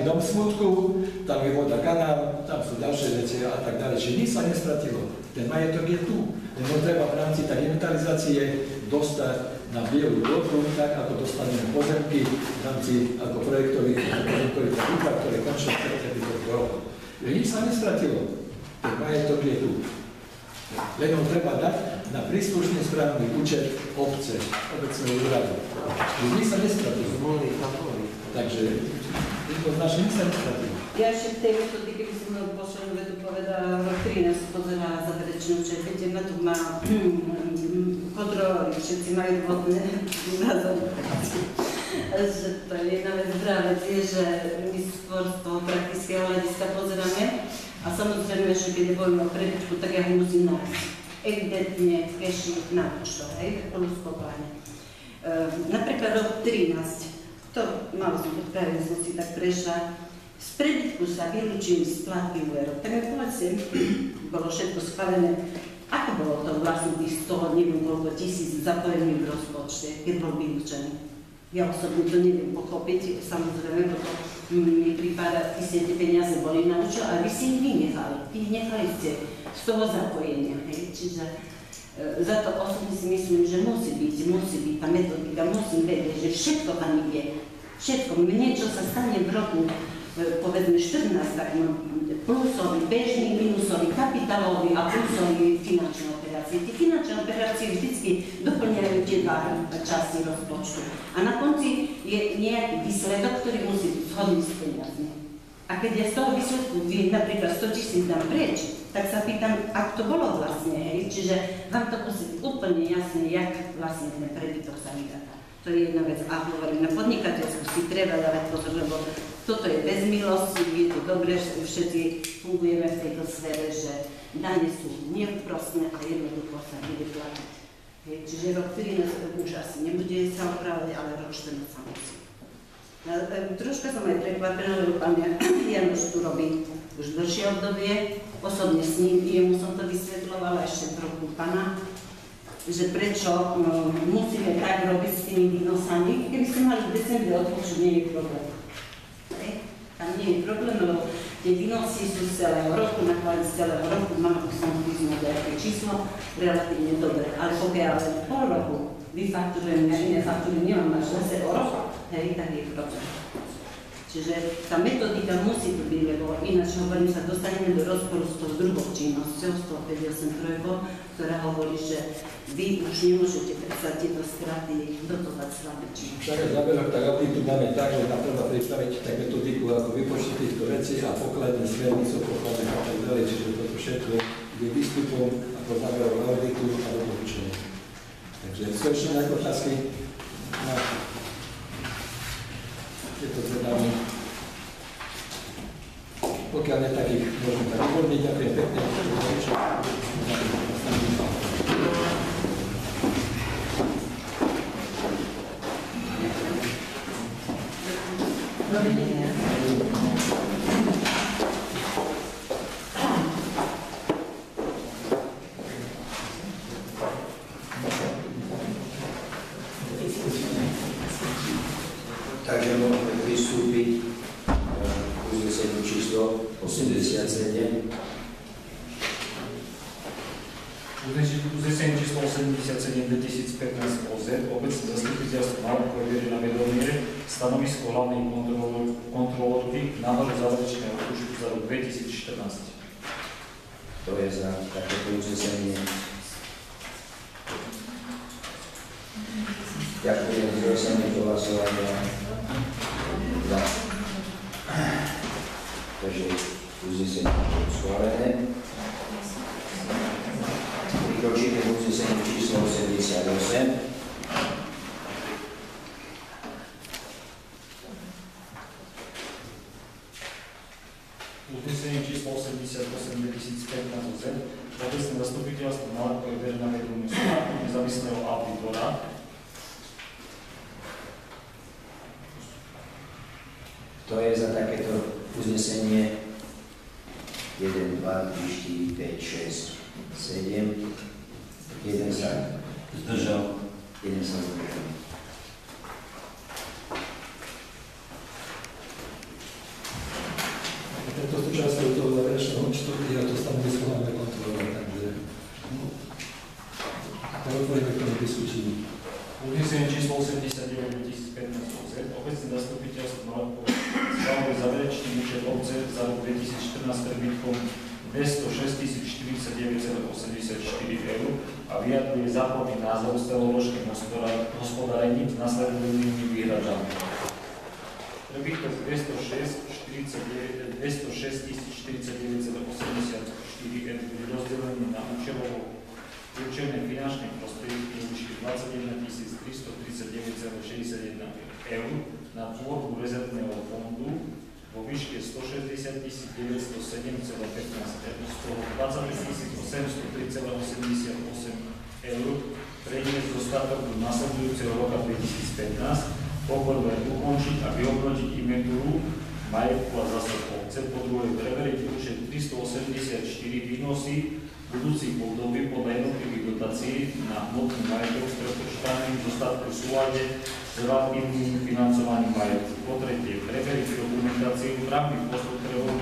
starý dom smutku, tam je voda, kanál, tam sú ďalšie veci a tak ďalej. Čiže nič sa nestratilo. Ten majetok je tu. Len treba v rámci tak inventarizácie dostať na bielu dobu, tak ako dostaneme pozemky v rámci ako projektových pozemkových úprav, ktoré končia v tohto roku. Nič sa nestratilo. Ten majetok je tu. Len ho treba dať na príslušný správny účet obce, obecného úradu. Nič sa nestratilo. Takže to značne nič sa nestratilo. Ja ešte v tej metodike by som poslednú vetu povedala, rok 13 pozerala záverečnú účet. Viete, tu má kontrolovali, všetci majú vodné názory. Že to je jedna vec, druhá vec je, že my skôr z toho praktického hľadiska pozeráme a samozrejme, že keď bojím o prebytku, tak ja ho musím nájsť. Evidentne v keši na účto, hej, plus po pláne. Napríklad rok 13, to malo som to práve, som si tak prešla, z prebytku sa vylúčili splatky úverov. Tak mi povedzte, bolo všetko schválené. Ako bolo to vlastne tých 100, neviem koľko tisíc zapojených v rozpočte, keď bol vylúčený? Ja osobne to neviem pochopiť, samozrejme, toto mi prípada, vy ste tie peniaze boli na účel, ale vy si ich vynechali. Vy nechali ste z toho zapojenia, hej? Čiže za to osobne si myslím, že musí byť tá metodika, musím vedieť, že všetko tam ide. Všetko, mne čo sa stane v roku, povedzme 14, tak plusový, bežný, minusový, kapitálový a plusový finančné operácie. Tie finančné operácie vždy doplňajú tie dva časti rozpočtu. A na konci je nejaký výsledok, ktorý musí byť shodný s peniazmi. A keď ja z toho výsledku napríklad 100 000 dám preč, tak sa pýtam, ako to bolo vlastne, hej? Čiže vám to musí byť úplne jasné, jak vlastne ten prebytok sa vydáva. To je jedna vec. A hovorím, na podnikateľsku si treba dávať pozor, lebo toto je bez milosti, je to dobré, že všetci fungujeme v tejto sfére, že dane sú neúprostné a jednoducho sa nevyplatiť. Čiže rok 13 už asi nebude sa opravovať, ale rok 14 sa musí. Troška som aj prekvapená, lebo pán Janoš tu robí už dlhšie obdobie. Osobne s ním, jemu som to vysvetľovala ešte trochu pana, že prečo musíme tak robiť s tými výnosami. Keby ste mali v decembri odpočuť, nie je problém. Tam nie je problém, lebo tie výnosy sú z celého roku, nakladne z celého roku, mám som vyznúť nejaké číslo, relatívne dobre. Ale pokiaľ pol roku vyfakturujem, iné faktúry nemám až zase o rok, hej, tak je problém. Čiže tá metodika musí tu byť, lebo ináč hovorím, sa dostaneme do rozporu s tou druhou činnosťou, s tou 583, ktorá hovorí, že vy už nemôžete predsa tieto straty dotovať slabé činnosti. Tak záverok, tak aby tu máme tak, že nám treba predstaviť tak metodiku ako vypočty týchto vecí a pokladne smernicu, pokladne a tak ďalej, čiže toto všetko je výstupom ako záverok auditu a doporučenie. Takže sú ešte nejaké otázky? Je to teda, pokiaľ nie takých, môžem tak uvoľniť, ďakujem pekne. Takže môžeme pristúpiť k uzneseniu číslo 87. Uznesenie číslo 87 2015 OZ, obecné zastupiteľstvo Marko berie na vedomie stanovisko hlavnej kontrolórky k návrhu záverečného účtu za rok 2014. To je za takéto uznesenie. Ďakujem za uznesenie do hlasovania. Takže uznesenie je schválené. Prikročíme k uzneseniu číslo 88. Uznesenie číslo 88 2015 OZ, obecné zastupiteľstvo Marko berie na vedomie nezávislého auditora. To je za takéto uznesenie 1, 2, 3, 4, 5, 6, 7. Jeden sa zdržal. Jeden sa zdržal. to súčasťou toho záverečného účtu ja to stanovisko máme kontrolovať, takže otvoríme k tomu diskusiu. Uznesenie číslo 89 2015 OZ. Obecné zastupiteľstvo Maľkov schváluje záverečný účet obce za rok 2014 prebytkom 206 049,84 eur a vyjadruje záporný názor s teologickým hospodárením s nasledujúcimi výhradami. Prebytok 206 049,84 eur je rozdelený na určené finančné prostriedky vo výške 21 339,61 eur na tvorbu rezervného fondu vo výške 160 907,15 eur, z toho 20 803,88 eur preniesť dostatok do nasledujúceho roka 2015, po prvé ukončiť a vyhodnotiť inventúru majetku a zásad obce, po druhé preveriť účet 384 výnosy budúcich období podľa jednotlivých dotácií na hmotný majetok s prepočítaným dostatkom v súlade s relatívnym financovaním majetku. Po tretie, preveriť dokumentáciu právnych postupov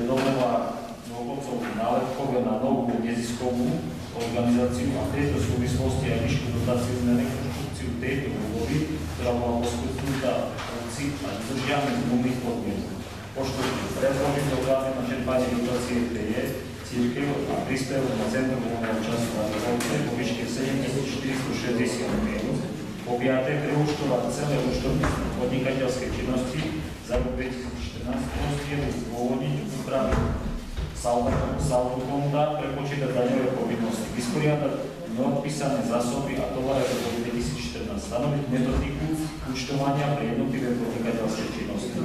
domova novocov nálepkové na novú neziskovú organizáciu a v tejto súvislosti aj výšku dotácií na rekonštrukciu tejto budovy, ktorá bola poskytnutá obci a dodržiavané zmluvných podmienok. Po štvrté, predložiť doklady na čerpanie dotácie TE cirkev a príspevok na Centrum voľného času a rozhodne vo výške 7460 eur. Po piaté, preúčtovať celé účtovníctvo podnikateľskej činnosti za rok 2014 rozdielu zdôvodniť úpravy saldu konta, prepočítať daňové povinnosti, vysporiadať neodpísané zásoby a tovary v roku 2014, stanoviť metodiku účtovania pre jednotlivé podnikateľské činnosti.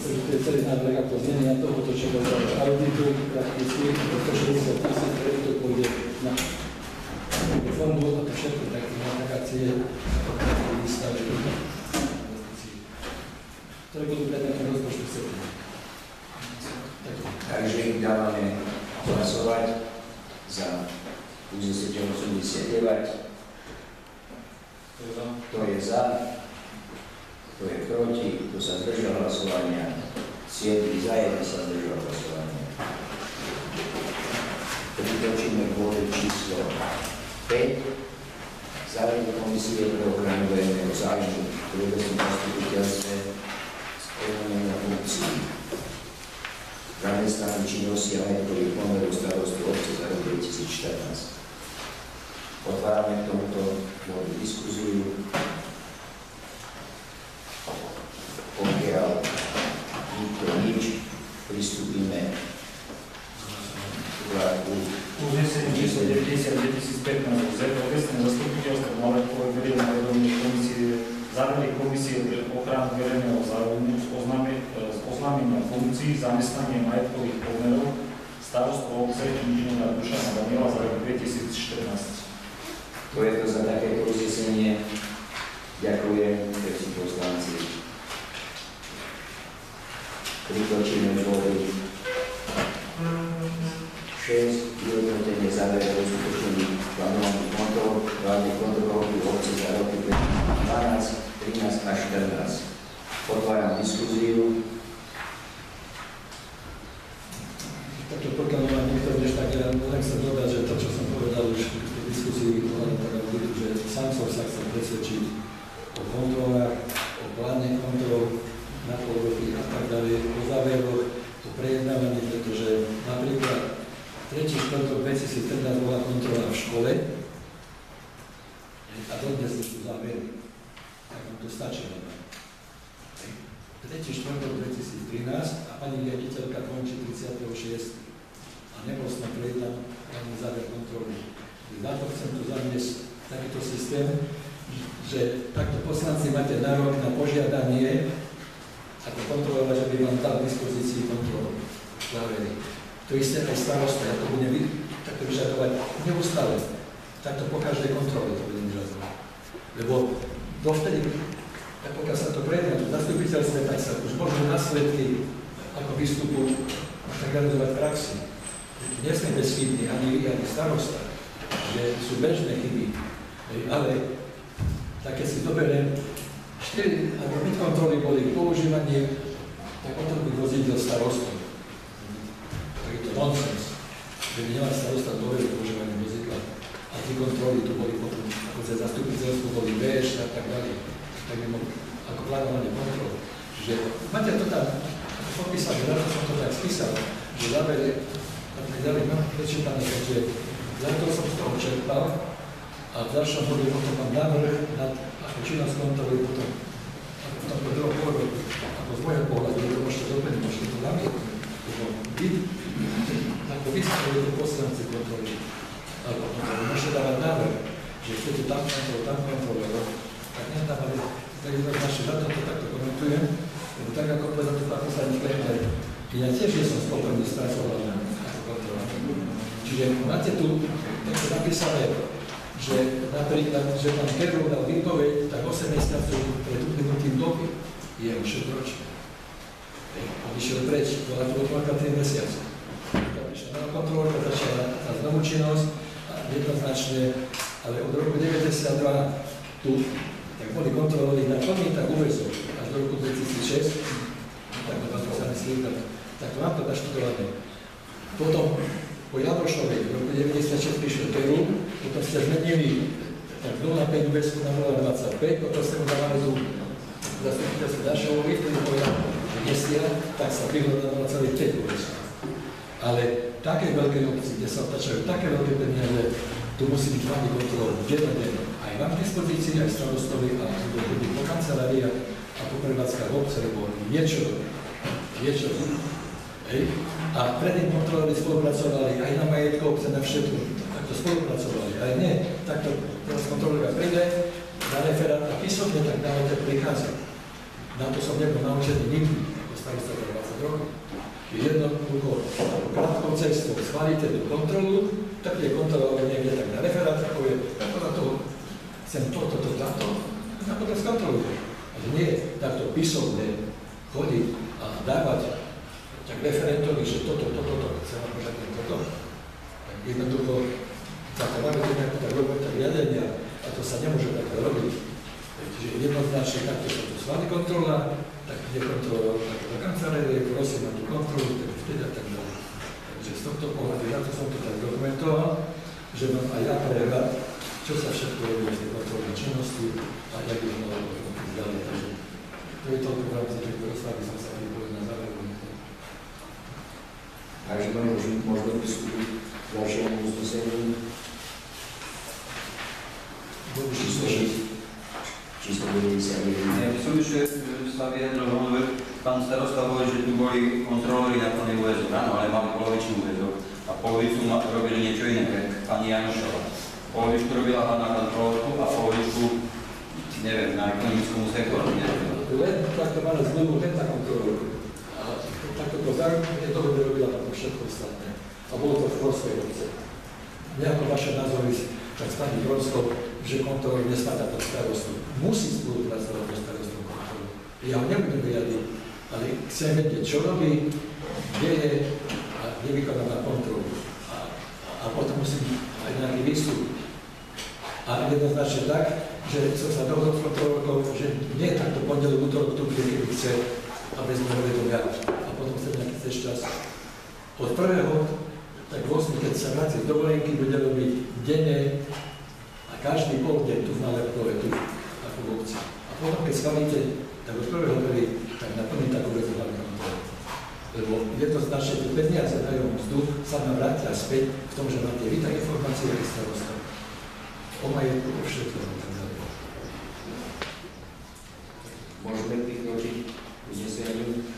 To je celý návrh ako znenia tohoto, čo bol auditu, prakticky, to 160 000, ktoré to pôjde na fondu a to všetko také akcie, výstavy, ktoré budú predmetom rozpočtu sektora. Takže dávame hlasovať za uznesenie 89. Kto je za? Kto je proti? Kto sa zdržal hlasovania? 7 za, 1 sa zdržal hlasovania. Prikročíme k bodu číslo 5. Zároveň Komisie pre ochranu verejného záujmu v obecnom zastupiteľstve s ohľadom na funkcií zamestnaní činnosti a majetkových pomerov starostu obce za rok 2014. Otvárame k tomuto bodu diskuziu. Pokiaľ nikto nič, pristúpime k uznesenie číslo 90 2015 OZ. Obecné zastupiteľstvo Maľkové berie na vedomie závery Komisie pre ochranu verejného záujmu z oznámenia funkcií zamestnania majetkových pomerov starostu obce inžiniera Dušana Daniela za rok 2014. To je to za takéto uznesenie. Ďakujem, všetci poslanci. Prikročíme k bodu 6. Vyhodnotenie záverov uskutočnených plánovaných kontrol, vládnych kontrolov obce za roky 2012, 13 a 14. Otváram diskuziu. Takže pokiaľ mám niekto než tak, ja len chcem dodať, že to, čo som povedal už v diskusii, že sám som sa chcel presvedčiť o kontrolách, o pláne kontrol, na pôvodky a tak ďalej, o záveroch, o prejednávaní, pretože napríklad 3. čtvrtok 2013 bola kontrola v škole a dodnes sú závery. Tak nám to stačilo. 3. čtvrtok 2013 a pani riaditeľka končí 36. A nebol som prejednaný záver kontroly. Na to chcem tu zaniesť takýto systém, že takto poslanci máte nárok na požiadanie ako kontrolovať, že by vám dal v dispozícii kontrolu závery. To isté aj starosta, ja to budem takto vyžadovať neustále. Takto po každej kontrole to budem vyžadovať. Lebo dovtedy, tak pokiaľ sa to prejedná v zastupiteľstve, tak sa už môžu následky ako výstupu tak realizovať v praxi. Nie sme bezchybní, ani vy, ani starosta, že sú bežné chyby. Ale tak keď si doberiem 4 alebo 5 kontroly boli používanie, tak potom do starostov. Tak je to nonsens, že by nemal starosta dôveru v používanie vozidla. A tie kontroly tu boli potom, ako za zastupiteľstvo boli BŠ a tak ďalej. Tak by mohol, ako plánovanie kontrol. Že máte to tam, ako popísal, že na to som to tak spísal, že zábere a tak ďalej, mám prečítané, takže za to som z toho čerpal a v ďalšom bode potom mám návrh na ako činnosť kontroly potom ako v tomto druhom pohľadu, ako z môjho pohľadu, to môžete doplniť, môžete to namietnúť, lebo vy, ako vy ste poslanci kontroly, alebo môžete dávať návrh, že chcete tam kontrolovať, tak nedávali, tak jednoznačne na tomto takto komentujem, lebo tak ako povedal to pán poslanec Klejmer, ja tiež nie som spokojný spracovať na kontrolu. Čiže máte tu také napísané, že napríklad, že pán Kerov dal výpoveď, tak 8 mesiacov pred uplynutím doby je už ročný. On išiel preč, bola to otvorka 3 mesiace. Prišla nová kontrolka, začala tá znovu činnosť a jednoznačne, ale od roku 1992 tu, tak boli kontrolovali na plný tak úväzok až do roku 2006, tak to vás sa myslí, tak to mám to naštudované. Potom po Jabrošovej v roku 1996 prišiel Peru, potom ste zmenili tak 0,5 úväzku na 0,25, potom ste mu dávali tu zastupiteľstvo Dašovovi, ktorý povedal, že nesiela, tak sa vyhlo na 0,5 úväzku. Ale také veľké obci, kde sa otačajú také veľké peniaze, tu musí byť vami kontrolou dennodenne. Aj vám k dispozícii, aj starostovi, a tu bude po kancelária a po prevádzkach obce, lebo niečo. A predtým kontrolovali, spolupracovali aj na majetku obce, na všetko. Takto spolupracovali, aj nie. Takto teraz kontrolovia príde, na referát a písomne, tak dávajte prichádza. Na to som nebol naučený nikdy, ako starosta pre 20 rokov. Jednoducho, krátkou cestou schválite tú kontrolu, tak je kontrolovať niekde tak na referát, ako je, tak na to chcem toto, a potom skontrolujte. Ale nie takto písomne chodiť a dávať tak referentovi, že toto, chcem vám požiadať toto. Tak jednoducho, za to máme nejakú tak robiť tak riadenia a to sa nemôže takto robiť. Čiže jednoznačne takto sa tu schváli kontrola, tak je kontrola do kancelárie, prosím na tú kontrolu, tak vtedy a tak ďalej. Takže z tohto pohľadu, ja to som to tak dokumentoval, že mám aj ja prehľad, čo sa všetko robí v tej kontrolnej činnosti a jak je to ďalej. Takže to je toľko v rámci tejto rozpravy, sme sa vypovedali na záver. Takže môžeme pristúpiť k ďalšiemu uzneseniu. Číslo 91. Ja by som ešte sa vyjadril, že pán starosta hovorí, že tu boli kontrolóri na plný úväzok, áno, ale mali polovičný úväzok a polovicu robili niečo iné, pani Janošová. Polovičku robila pána kontrolórku a polovičku, neviem, na ekonomickom sektoru. Len takto mala zmluvu, len na kontrolórku. A takto to zároveň dohode robila tam všetko ostatné. A bolo to v Horskej obce. Nejako vaše názory, tak s pani Horskou, že kontrolór nespadá pod starostu. Musí spolupracovať pod starostom kontrolu. Ja ho nebudem vyjadriť, ale chcem vedieť, čo robí, kde je a kde vykonáva kontrolu. A potom musí byť aj nejaký výstup. A jednoznačne tak, že som sa dohodol s kontrolórkou, že nie je takto pondelok, útorok, tu kde kedy chce, aby sme robili to viac. A potom chce nejaký čas. Od 1. tak 8, keď sa vráti z dovolenky, bude robiť denne a každý pol deň tu v Nálepkove, tu ako v obci. A potom, keď schválite, tak od 1. tak naplní takú rezerválnu kontrolu. Lebo jednoznačne tie peniaze dajú mzdu, sa nám vrátia späť v tom, že máte vy tak informácie o starosta. O majetku, o všetko a tak ďalej. Môžeme prikročiť k uzneseniu.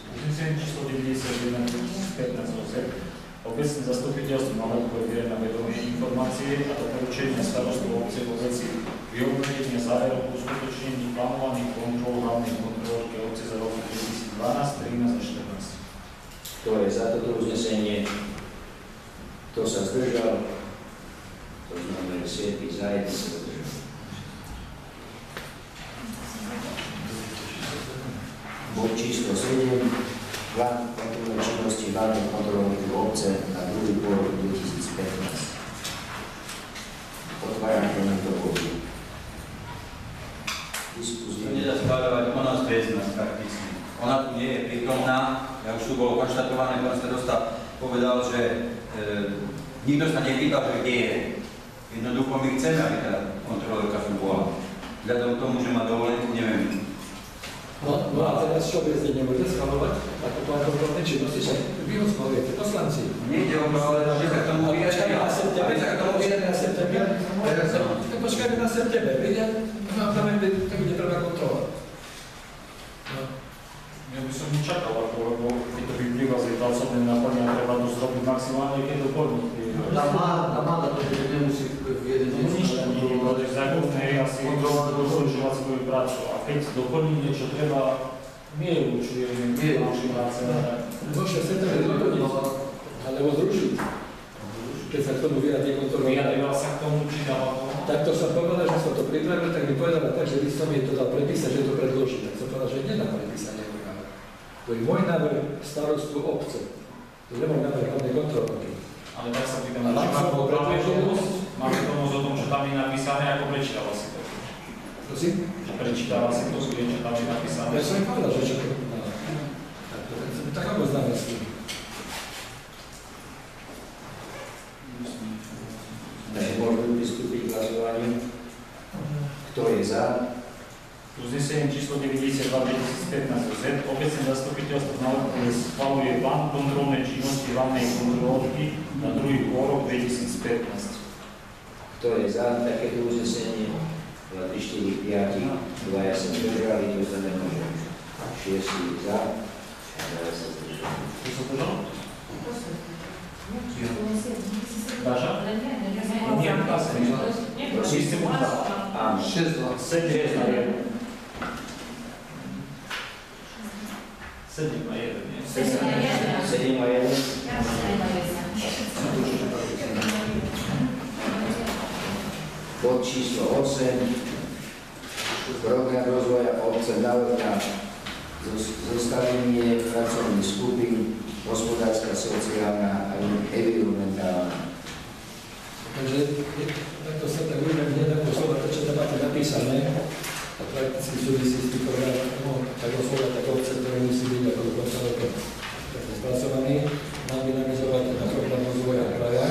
Uznesenie číslo 91, 15. Obecné zastupiteľstvo malo povedať na vedomie informácie a doporučenia starostu obce vo veci vyhodnotenia záverov uskutočnení plánovaných kontrol hlavnej kontrolórky obce za rok 2012, 13 a 14. Kto je za toto uznesenie? Kto sa zdržal? To znamená 7 za 1 sa zdržal. Bod číslo 7. Plán kontrolnej činnosti hlavnej kontrolórky obce na druhý pol 2015. Otváram tento bod. To nedá schváľovať, u nás bez nás prakticky. Ona tu nie je prítomná, ja už tu bolo konštatované, pán starosta povedal, že nikto sa nepýtal, že kde je. Jednoducho my chceme, aby tá kontrolérka tu bola. Vzhľadom k tomu, že má dovolenku, neviem. No a teraz čo bez nemôže schvalovať? Ako plán kontrolnej činnosti, však vy ho schvalujete, poslanci. Nejde o to, ale že sa k tomu vyjadria. na september. Počkajme na september. Tak bude treba kontrolovať. Ja by som nečakal, lebo keď to vyplýva z jej pracovnej naplňa, treba to zrobiť maximálne, keď doplniť. Tá má to, že nemusí v jeden deň kontrolovať. Zákonné je asi kontrolovať svoju prácu. A keď doplní niečo, treba nie určuje naši práce. Môže september doplniť, alebo zrušiť. Keď sa k tomu vyjadrí kontrolovať. Vyjadrila sa k tomu, či dáva to? Tak to som povedal, že som to pripravil, tak mi povedala tak, že by som jej to dal prepísať, že to predloží. Tak som povedal, že nedá prepísať nejaký návrh. To je môj návrh starostu obce. To je môj návrh hlavnej kontrolky. Ale tak sa pýtam, že máme pomôcť o tom, že tam je napísané, ako prečítala si to. Prosím? Že prečítala si to, že tam je napísané. Ja som im povedal, že čo to... Tak ako známe s tým. Takže môžeme pristúpiť k hlasovaniu. Kto je za? Uznesenie číslo 92/2015 Z. Obecné zastupiteľstvo Národnej schvaľuje plán kontrolnej činnosti hlavnej kontrolórky na druhý pôrok 2015. Kto je za takéto uznesenie? 2, 3, 4, 5, 2 sa zdržali, to znamená, že 6 za, 2 sa zdržali. Kto sa držal? Dáša? Nie, ukázka. Prosím, ste mu Áno. 6-2. 7 na 1. 7 na 1, nie? 7 a 1. Bod číslo 8. Program rozvoja obce návrh na zostavenie pracovných skupín hospodárska, sociálna a environmentálna. Takže takto sa tak budeme hneď ako slova, to čo tam máte napísané, a prakticky súvisí s tým programom, tak oslovať tak obce, ktoré musí byť ako do konca roka takto spracovaný, mám dynamizovať na program rozvoja kraja,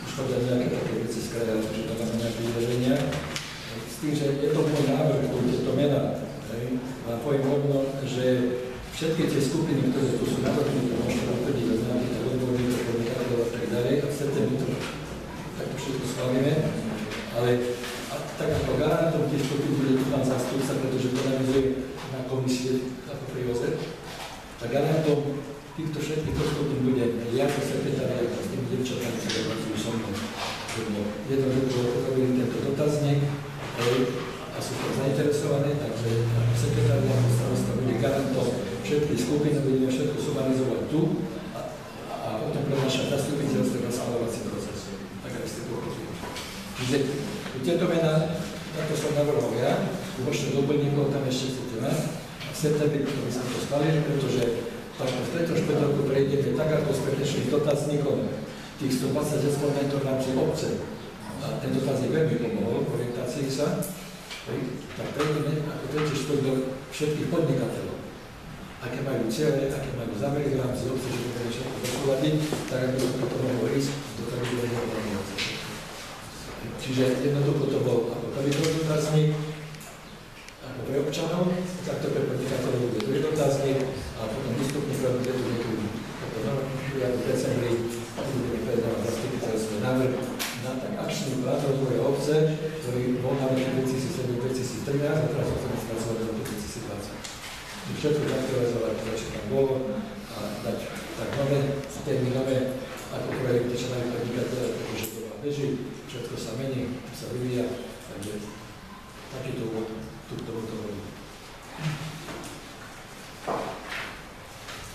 už chodia nejaké také veci z kraja, že tam máme nejaké vydaženia. S tým, že je to môj návrh, je to mena, a poviem rovno, že všetky tie skupiny, ktoré tu sú navrhnuté, môžete potvrdiť, že znáte to odborníkov, podnikateľov a tak ďalej, a v septembri to takto všetko schválime, ale tak ako garantom tých skupín bude tu pán zástupca, pretože to navizuje na komisie ako prívoze, tak garantom týchto všetkých skupín bude ja ako sekretariat s tými devčatami, ktoré pracujú so mnou. Jednoducho robili tento dotazník a sú to zainteresované, takže sekretariat starosta bude garantom všetkých skupín, budeme všetko sumarizovať tu a potom prenašať zastupiteľstvo na schvaľovací proces. Tak aby ste to pochopili. Čiže tieto mená, takto som navrhol ja, môžete doplníkov tam ešte chcete mať. A v septembri by sme to schválili, pretože v tejto špätovku prejdeme tak, ako sme prešli dotazníkom tých 120 respondentov v rámci obce. A ten dotazník veľmi pomohol v orientácii sa. Tak prejdeme ako tretí šport do všetkých podnikateľov. Aké majú cieľe, aké majú zámery v rámci obce, že to bude všetko dosúľadiť, tak ako to mohlo ísť do toho organizácie. Čiže jednoducho to bol ako prvý dotazník, ako pre občanov, takto pre podnikateľov bude druhý dotazník a potom výstupný bude tu niekedy v decembri budeme predávať zastupiteľstvo návrh na tak akčný plán rozvoja obce, ktorý bol na roky 2007-2013 a teraz chceme spracovať do roku 2020. Všetko aktualizovať, čo tam bolo a dať tak nové termínové ako projekty, čo majú podnikateľe, pretože to beží, všetko sa mení, sa vyvíja, takže takýto úvod tu k tomuto boli.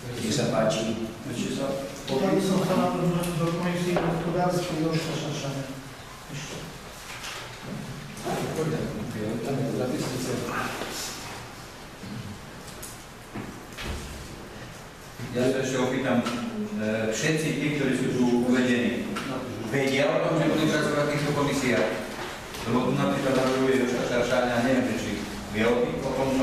Nech sa páči. Ja by som chcel navrhnúť do komisie hospodárskej Jožka Šašana. Ešte. Tam je zapisnice. Ja sa ešte opýtam, všetci tí, ktorí sú tu uvedení, vedia o tom, že budú pracovať v týchto komisiách? Lebo tu napríklad navrhuje Jožka Šašáňa, neviem, či vie o tom,